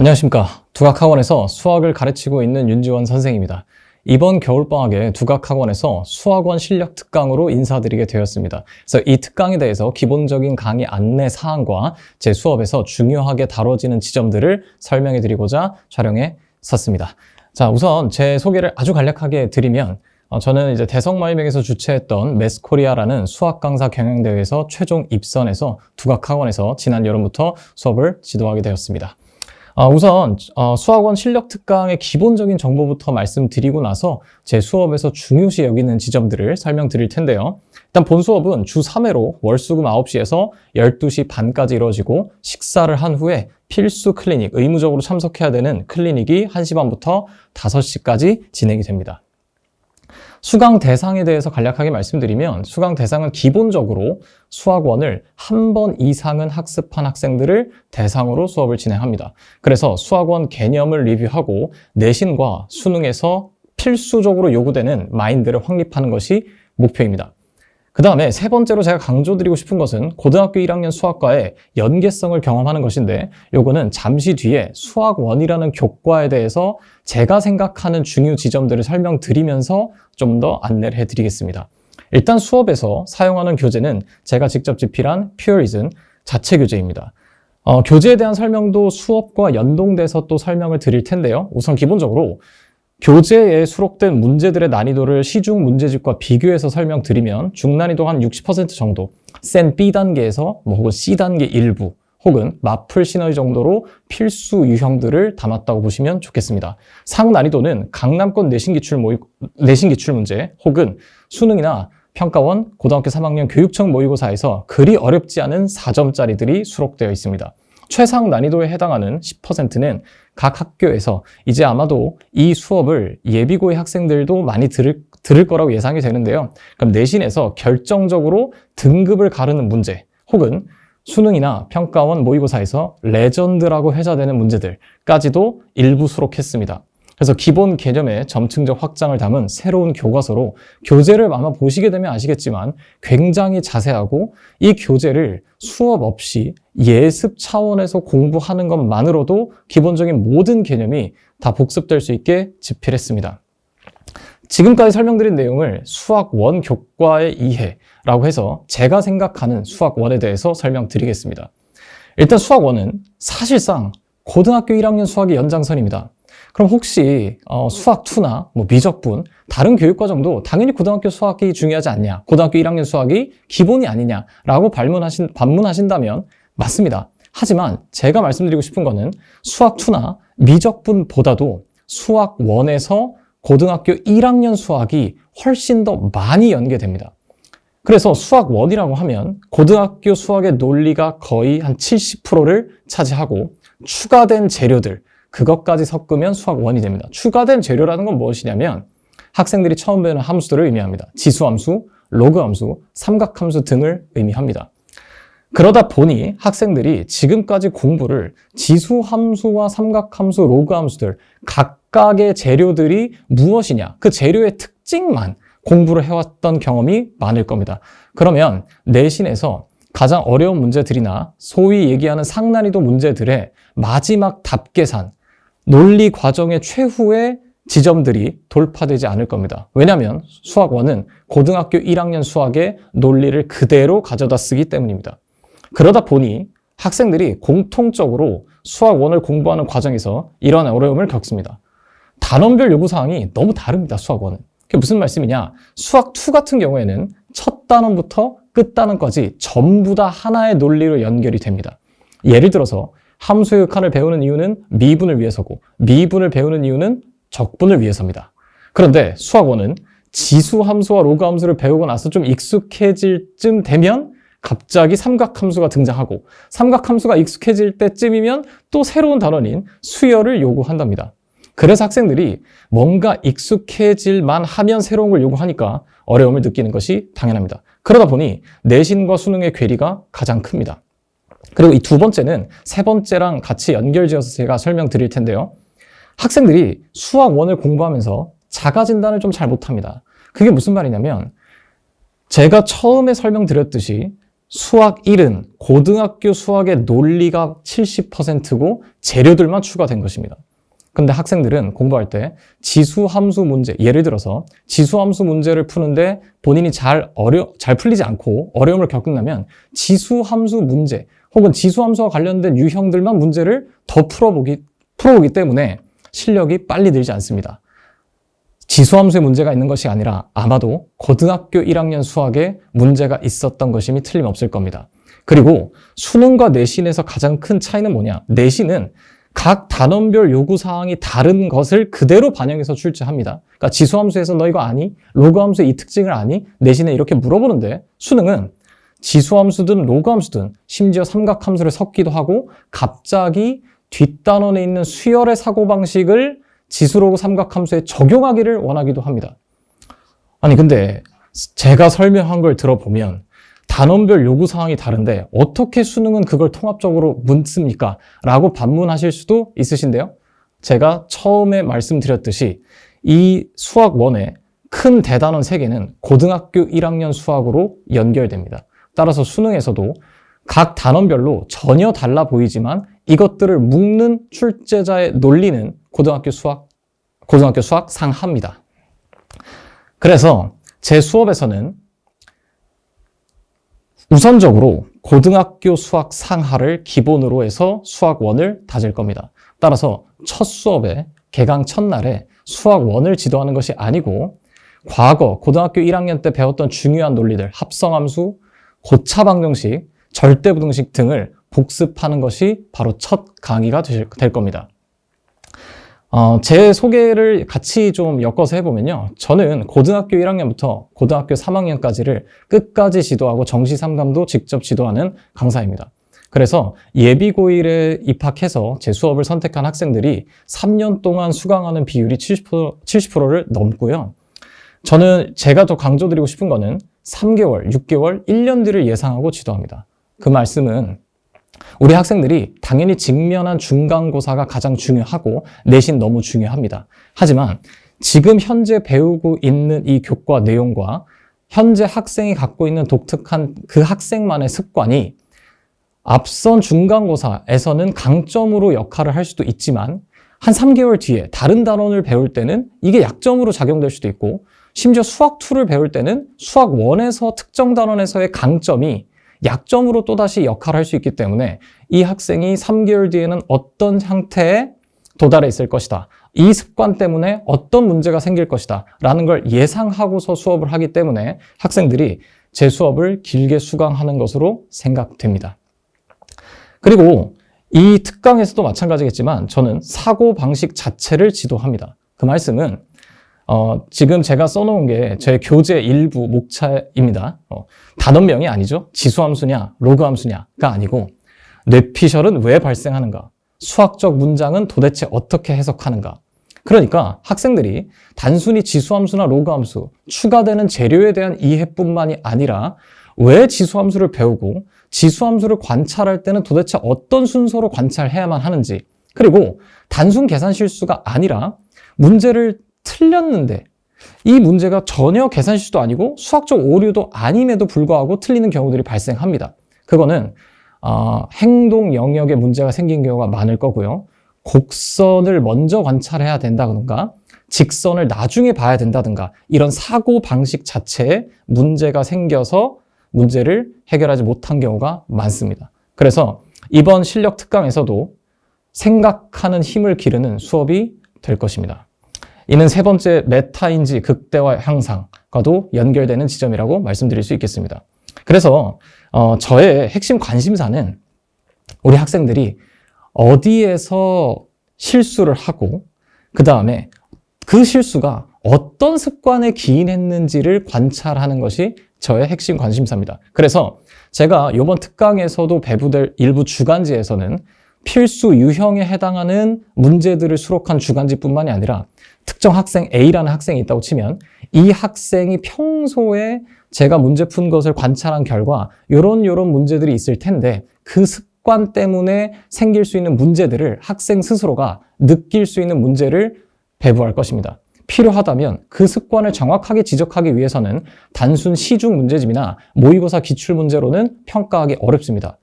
안녕하십니까. 두각학원에서 수학을 가르치고 있는 윤지원 선생입니다. 이번 겨울방학에 두각학원에서 수학원 실력 특강으로 인사드리게 되었습니다. 그래서 이 특강에 대해서 기본적인 강의 안내 사항과 제 수업에서 중요하게 다뤄지는 지점들을 설명해 드리고자 촬영에 섰습니다. 자, 우선 제 소개를 아주 간략하게 드리면 저는 이제 대성마이맹에서 주최했던 매스코리아라는 수학 강사 경영대회에서 최종 입선해서 두각학원에서 지난 여름부터 수업을 지도하게 되었습니다. 우선 수학원 실력 특강의 기본적인 정보부터 말씀드리고 나서 제 수업에서 중요시 여기는 지점들을 설명드릴 텐데요. 일단 본 수업은 주 3회로 월수금 9시에서 12시 반까지 이루어지고 식사를 한 후에 필수 클리닉, 의무적으로 참석해야 되는 클리닉이 1시 반부터 5시까지 진행이 됩니다. 수강 대상에 대해서 간략하게 말씀드리면 수강 대상은 기본적으로 수학원을 한 번 이상은 학습한 학생들을 대상으로 수업을 진행합니다. 그래서 수학원 개념을 리뷰하고 내신과 수능에서 필수적으로 요구되는 마인드를 확립하는 것이 목표입니다. 그 다음에 세 번째로 제가 강조드리고 싶은 것은 고등학교 1학년 수학과의 연계성을 경험하는 것인데 요거는 잠시 뒤에 수학원이라는 교과에 대해서 제가 생각하는 중요 지점들을 설명드리면서 좀 더 안내를 해드리겠습니다. 일단 수업에서 사용하는 교재는 제가 직접 집필한 퓨어리즘 자체 교재입니다. 교재에 대한 설명도 수업과 연동돼서 또 설명을 드릴 텐데요. 우선 기본적으로 교재에 수록된 문제들의 난이도를 시중 문제집과 비교해서 설명드리면 중난이도가 한 60% 정도, 센 B단계에서 혹은 C단계 일부, 혹은 마플 시너지 정도로 필수 유형들을 담았다고 보시면 좋겠습니다. 상난이도는 강남권 내신 기출 문제 혹은 수능이나 평가원 고등학교 3학년 교육청 모의고사에서 그리 어렵지 않은 4점짜리들이 수록되어 있습니다. 최상 난이도에 해당하는 10%는 각 학교에서 이제 아마도 이 수업을 예비고의 학생들도 많이 들을 거라고 예상이 되는데요. 그럼 내신에서 결정적으로 등급을 가르는 문제 혹은 수능이나 평가원 모의고사에서 레전드라고 회자되는 문제들까지도 일부 수록했습니다. 그래서 기본 개념의 점층적 확장을 담은 새로운 교과서로 교재를 아마 보시게 되면 아시겠지만 굉장히 자세하고 이 교재를 수업 없이 예습 차원에서 공부하는 것만으로도 기본적인 모든 개념이 다 복습될 수 있게 집필했습니다. 지금까지 설명드린 내용을 수학 1 교과의 이해라고 해서 제가 생각하는 수학 1에 대해서 설명드리겠습니다. 일단 수학 1은 사실상 고등학교 1학년 수학의 연장선입니다. 그럼 혹시 수학 2나 미적분, 다른 교육과정도 당연히 고등학교 수학이 중요하지 않냐, 고등학교 1학년 수학이 기본이 아니냐라고 반문하신다면 맞습니다. 하지만 제가 말씀드리고 싶은 거는 수학 2나 미적분보다도 수학 1에서 고등학교 1학년 수학이 훨씬 더 많이 연계됩니다. 그래서 수학 1이라고 하면 고등학교 수학의 논리가 거의 한 70%를 차지하고 추가된 재료들, 그것까지 섞으면 수학 1이 됩니다. 추가된 재료라는 건 무엇이냐면 학생들이 처음 배우는 함수들을 의미합니다. 지수함수, 로그함수, 삼각함수 등을 의미합니다. 그러다 보니 학생들이 지금까지 공부를 지수함수와 삼각함수, 로그함수들 각각의 재료들이 무엇이냐, 그 재료의 특징만 공부를 해왔던 경험이 많을 겁니다. 그러면 내신에서 가장 어려운 문제들이나 소위 얘기하는 상난이도 문제들의 마지막 답계산, 논리 과정의 최후의 지점들이 돌파되지 않을 겁니다. 왜냐하면 수학 1은 고등학교 1학년 수학의 논리를 그대로 가져다 쓰기 때문입니다. 그러다 보니 학생들이 공통적으로 수학 1을 공부하는 과정에서 이런 어려움을 겪습니다. 단원별 요구사항이 너무 다릅니다. 수학 1은. 그게 무슨 말씀이냐? 수학 2 같은 경우에는 첫 단원부터 끝 단원까지 전부 다 하나의 논리로 연결이 됩니다. 예를 들어서 함수의 극한을 배우는 이유는 미분을 위해서고 미분을 배우는 이유는 적분을 위해서입니다. 그런데 수학 1은 지수함수와 로그함수를 배우고 나서 좀 익숙해질 쯤 되면 갑자기 삼각함수가 등장하고 삼각함수가 익숙해질 때쯤이면 또 새로운 단원인 수열을 요구한답니다. 그래서 학생들이 뭔가 익숙해질만 하면 새로운 걸 요구하니까 어려움을 느끼는 것이 당연합니다. 그러다 보니 내신과 수능의 괴리가 가장 큽니다. 그리고 이 두 번째는 세 번째랑 같이 연결지어서 제가 설명드릴 텐데요. 학생들이 수학 1을 공부하면서 자가 진단을 좀 잘 못합니다. 그게 무슨 말이냐면 제가 처음에 설명드렸듯이 수학 1은 고등학교 수학의 논리가 70%고 재료들만 추가된 것입니다. 근데 학생들은 공부할 때 지수함수 문제, 예를 들어서 지수함수 문제를 푸는데 본인이 잘 풀리지 않고 어려움을 겪는다면 지수함수 문제 혹은 지수함수와 관련된 유형들만 문제를 더 풀어보기 때문에 실력이 빨리 늘지 않습니다. 지수함수에 문제가 있는 것이 아니라 아마도 고등학교 1학년 수학에 문제가 있었던 것임이 틀림없을 겁니다. 그리고 수능과 내신에서 가장 큰 차이는 뭐냐? 내신은 각 단원별 요구사항이 다른 것을 그대로 반영해서 출제합니다. 그러니까 지수함수에서 너 이거 아니? 로그함수의 이 특징을 아니? 내신에 이렇게 물어보는데 수능은 지수함수든 로그함수든 심지어 삼각함수를 섞기도 하고 갑자기 뒷단원에 있는 수열의 사고방식을 지수로그 삼각함수에 적용하기를 원하기도 합니다. 아니 근데 제가 설명한 걸 들어보면 단원별 요구사항이 다른데 어떻게 수능은 그걸 통합적으로 묻습니까? 라고 반문하실 수도 있으신데요. 제가 처음에 말씀드렸듯이 이 수학 1의 큰 대단원 3개는 고등학교 1학년 수학으로 연결됩니다. 따라서 수능에서도 각 단원별로 전혀 달라 보이지만 이것들을 묶는 출제자의 논리는 고등학교 수학 상하입니다. 그래서 제 수업에서는 우선적으로 고등학교 수학 상하를 기본으로 해서 수학 1을 다질 겁니다. 따라서 첫 수업에 개강 첫날에 수학 1을 지도하는 것이 아니고 과거 고등학교 1학년 때 배웠던 중요한 논리들, 합성함수, 고차방정식, 절대부등식 등을 복습하는 것이 바로 첫 강의가 될 겁니다. 제 소개를 같이 좀 엮어서 해보면요. 저는 고등학교 1학년부터 고등학교 3학년까지를 끝까지 지도하고 정시 3감도 직접 지도하는 강사입니다. 그래서 예비고1에 입학해서 제 수업을 선택한 학생들이 3년 동안 수강하는 비율이 70%를 넘고요. 제가 더 강조드리고 싶은 거는 3개월, 6개월, 1년 뒤를 예상하고 지도합니다. 그 말씀은 우리 학생들이 당연히 직면한 중간고사가 가장 중요하고 내신 너무 중요합니다. 하지만 지금 현재 배우고 있는 이 교과 내용과 현재 학생이 갖고 있는 독특한 그 학생만의 습관이 앞선 중간고사에서는 강점으로 역할을 할 수도 있지만 한 3개월 뒤에 다른 단원을 배울 때는 이게 약점으로 작용될 수도 있고 심지어 수학 2를 배울 때는 수학 1에서 특정 단원에서의 강점이 약점으로 또다시 역할을 할 수 있기 때문에 이 학생이 3개월 뒤에는 어떤 상태에 도달해 있을 것이다. 이 습관 때문에 어떤 문제가 생길 것이다. 라는 걸 예상하고서 수업을 하기 때문에 학생들이 제 수업을 길게 수강하는 것으로 생각됩니다. 그리고 이 특강에서도 마찬가지겠지만 저는 사고방식 자체를 지도합니다. 그 말씀은 지금 제가 써놓은 게 제 교재 일부 목차입니다. 단원명이 아니죠. 지수함수냐, 로그함수냐가 아니고 뇌피셜은 왜 발생하는가, 수학적 문장은 도대체 어떻게 해석하는가. 그러니까 학생들이 단순히 지수함수나 로그함수, 추가되는 재료에 대한 이해뿐만이 아니라 왜 지수함수를 배우고 지수함수를 관찰할 때는 도대체 어떤 순서로 관찰해야만 하는지, 그리고 단순 계산 실수가 아니라 문제를 틀렸는데 이 문제가 전혀 계산 실수도 아니고 수학적 오류도 아님에도 불구하고 틀리는 경우들이 발생합니다. 그거는 행동 영역에 문제가 생긴 경우가 많을 거고요. 곡선을 먼저 관찰해야 된다든가 직선을 나중에 봐야 된다든가 이런 사고 방식 자체에 문제가 생겨서 문제를 해결하지 못한 경우가 많습니다. 그래서 이번 실력 특강에서도 생각하는 힘을 기르는 수업이 될 것입니다. 이는 세 번째 메타인지 극대화 향상과도 연결되는 지점이라고 말씀드릴 수 있겠습니다. 그래서 저의 핵심 관심사는 우리 학생들이 어디에서 실수를 하고 그 다음에 그 실수가 어떤 습관에 기인했는지를 관찰하는 것이 저의 핵심 관심사입니다. 그래서 제가 이번 특강에서도 배부될 일부 주간지에서는 필수 유형에 해당하는 문제들을 수록한 주간지뿐만이 아니라 특정 학생 A라는 학생이 있다고 치면 이 학생이 평소에 제가 문제 푼 것을 관찰한 결과 요런 문제들이 있을 텐데 그 습관 때문에 생길 수 있는 문제들을 학생 스스로가 느낄 수 있는 문제를 배부할 것입니다. 필요하다면 그 습관을 정확하게 지적하기 위해서는 단순 시중 문제집이나 모의고사 기출문제로는 평가하기 어렵습니다.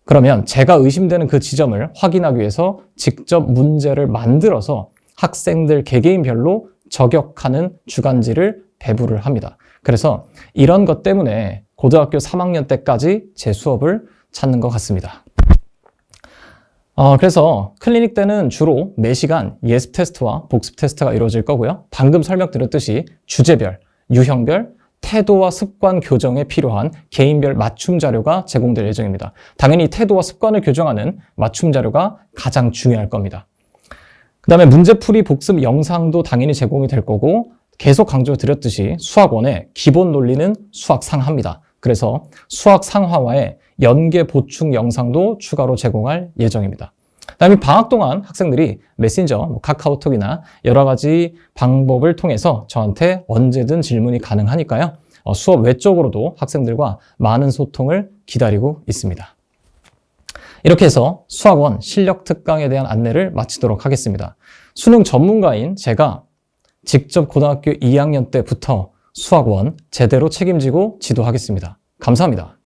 그러면 제가 의심되는 그 지점을 확인하기 위해서 직접 문제를 만들어서 학생들 개개인별로 저격하는 주간지를 배부를 합니다. 그래서 이런 것 때문에 고등학교 3학년 때까지 제 수업을 찾는 것 같습니다. 그래서 클리닉 때는 주로 4시간 예습 테스트와 복습 테스트가 이루어질 거고요. 방금 설명드렸듯이 주제별, 유형별, 태도와 습관 교정에 필요한 개인별 맞춤 자료가 제공될 예정입니다. 당연히 태도와 습관을 교정하는 맞춤 자료가 가장 중요할 겁니다. 그 다음에 문제풀이 복습 영상도 당연히 제공이 될 거고, 계속 강조드렸듯이 수학원의 기본 논리는 수학 상하입니다. 그래서 수학 상하와의 연계 보충 영상도 추가로 제공할 예정입니다. 그다음에 방학 동안 학생들이 메신저, 카카오톡이나 여러 가지 방법을 통해서 저한테 언제든 질문이 가능하니까요. 수업 외적으로도 학생들과 많은 소통을 기다리고 있습니다. 이렇게 해서 수학원 실력 특강에 대한 안내를 마치도록 하겠습니다. 수능 전문가인 제가 직접 고등학교 2학년 때부터 수학원 제대로 책임지고 지도하겠습니다. 감사합니다.